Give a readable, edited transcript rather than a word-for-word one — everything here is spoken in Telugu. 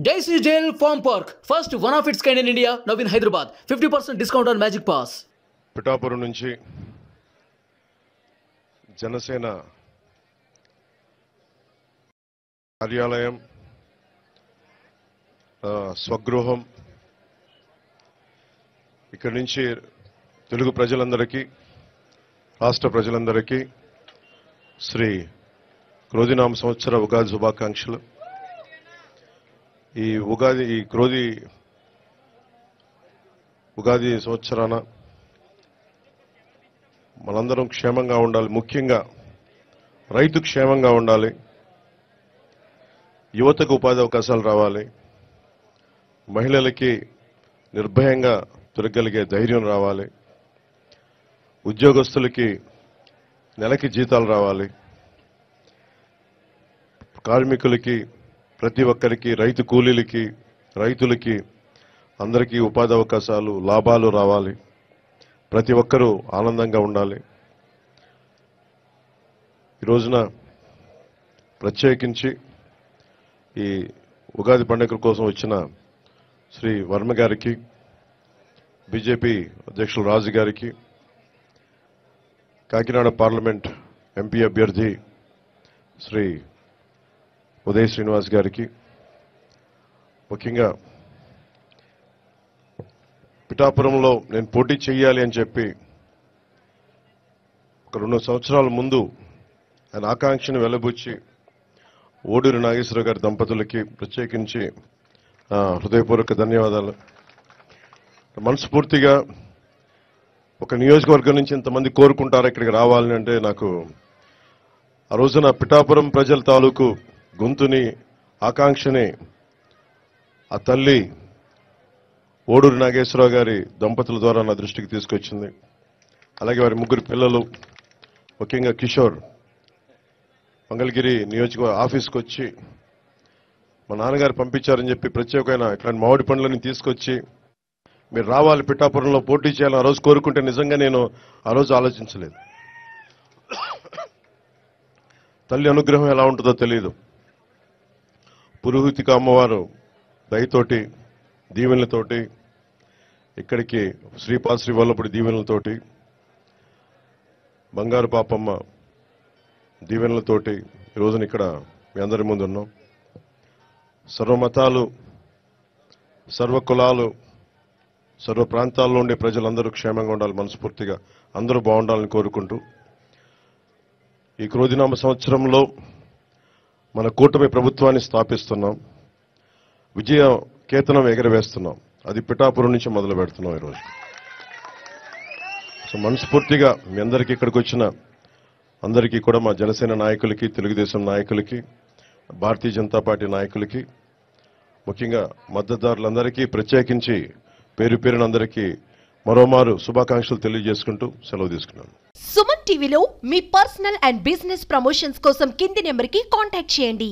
Daisy Jail Farm Park, first one of its kind in India, now in Hyderabad. 50% discount on Magic Pass. Pithapuram నుంచి జనసేన కార్యాలయం స్వగృహం ఇక్కడి నుంచి తెలుగు ప్రజలందరికీ రాష్ట్ర ప్రజలందరికీ శ్రీ క్రోధినామ సంవత్సర ఉగాది శుభాకాంక్షలు. ఈ ఉగాది సంవత్సరాన మనందరం క్షేమంగా ఉండాలి. ముఖ్యంగా రైతు క్షేమంగా ఉండాలి. యువతకు ఉపాధి అవకాశాలు రావాలి. మహిళలకి నిర్భయంగా తిరగలిగే ధైర్యం రావాలి. ఉద్యోగస్తులకి నెలకి జీతాలు రావాలి. కార్మికులకి, ప్రతి ఒక్కరికి, రైతు కూలీలకి, రైతులకి అందరికీ ఉపాధి అవకాశాలు, లాభాలు రావాలి. ప్రతి ఒక్కరూ ఆనందంగా ఉండాలి. ఈ రోజున ప్రత్యేకించి ఈ ఉగాది పండుగ కోసం వచ్చిన శ్రీ వర్మ గారికి, బీజేపీ అధ్యక్షులు రాజు గారికి, కాకినాడ పార్లమెంట్ ఎంపీ అభ్యర్థి శ్రీ ఉదయ్ శ్రీనివాస్ గారికి, ముఖ్యంగా పిఠాపురంలో నేను పోటీ చేయాలి అని చెప్పి ఒక 2 సంవత్సరాల ముందు ఆయన ఆకాంక్షను వెలబుచ్చి ఓడూరి నాగేశ్వరరావు గారి దంపతులకి ప్రత్యేకించి హృదయపూర్వక ధన్యవాదాలు. మనస్ఫూర్తిగా ఒక నియోజకవర్గం నుంచి ఇంతమంది కోరుకుంటారు ఇక్కడికి రావాలని అంటే, నాకు ఆ రోజున పిఠాపురం ప్రజల తాలూకు గొంతుని, ఆకాంక్షని ఆ తల్లి ఓడూరి నాగేశ్వరరావు గారి దంపతుల ద్వారా నా దృష్టికి తీసుకొచ్చింది. అలాగే వారి 3 పిల్లలు, ముఖ్యంగా కిషోర్ మంగళగిరి నియోజకవర్గ ఆఫీస్కి వచ్చి మా నాన్నగారు పంపించారని చెప్పి ప్రత్యేకమైన ఇట్లాంటి మామిడి పండ్లని తీసుకొచ్చి మీరు రావాలి, పిఠాపురంలో పోటీ చేయాలని ఆ రోజు కోరుకుంటే నిజంగా నేను ఆ రోజు ఆలోచించలేదు. తల్లి అనుగ్రహం ఎలా ఉంటుందో తెలియదు. పురోహితిక అమ్మవారు దయతోటి, దీవెనలతోటి, ఇక్కడికి శ్రీపాద శ్రీ వల్లపుడి దీవెనలతోటి, బంగారు పాపమ్మ దీవెనలతోటి ఈ రోజున ఇక్కడ మీ అందరి ముందు ఉన్నాం. సర్వమతాలు, సర్వ కులాలు, సర్వ ప్రాంతాల్లో ఉండే ప్రజలందరూ క్షేమంగా ఉండాలి. మనస్ఫూర్తిగా అందరూ బాగుండాలని కోరుకుంటూ ఈ క్రోధినామ సంవత్సరంలో మన కూటమి ప్రభుత్వాన్ని స్థాపిస్తున్నాం. విజయ కేతనం ఎగరవేస్తున్నాం. అది పిఠాపురం నుంచి మొదలు పెడుతున్నాం ఈరోజు. సో మనస్ఫూర్తిగా మీ అందరికీ ఇక్కడికి వచ్చిన అందరికీ కూడా, మా జనసేన నాయకులకి, తెలుగుదేశం నాయకులకి, భారతీయ జనతా పార్టీ నాయకులకి, ముఖ్యంగా మద్దతుదారులందరికీ ప్రత్యేకించి పేరు పేరున అందరికీ మరోమారు శుభాకాంక్షలు తెలియజేసుకుంటూ సెలవు తీసుకున్నాను. సుమన్ టీవీలో మీ పర్సనల్ అండ్ బిజినెస్ ప్రమోషన్స్ కోసం కింది నెంబర్కి కాంటాక్ట్ చేయండి.